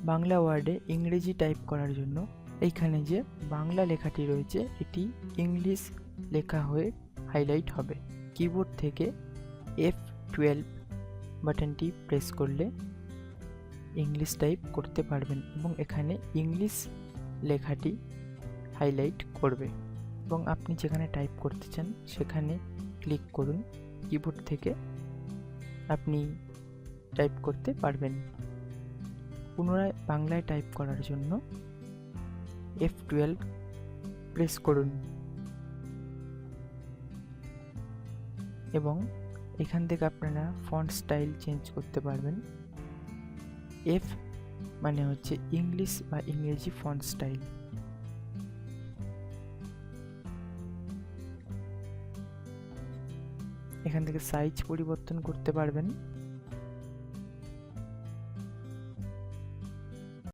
বাংলা ওয়ার্ডে ইংরেজি টাইপ করার জন্য এইখানে যে বাংলা লেখাটি রয়েছে এটি ইংলিশ লেখা হয়ে হাইলাইট হবে। কিবোর্ড থেকে F12 বাটনটি প্রেস করলে ইংলিশ টাইপ করতে পারবেন এবং এখানে ইংলিশ লেখাটি হাইলাইট করবে এবং আপনি যেখানে টাইপ করতে চান সেখানে ক্লিক করুন। কিবোর্ড থেকে আপনি টাইপ করতে পারবেন। পুনরায় বাংলায় টাইপ করার জন্য F12 প্রেস করুন এবং এখান থেকে আপনারা ফন্ট স্টাইল চেঞ্জ করতে পারবেন। F মানে হচ্ছে ইংলিশ বা ইংরেজি ফন্ট স্টাইল। এখান থেকে সাইজ পরিবর্তন করতে পারবেন।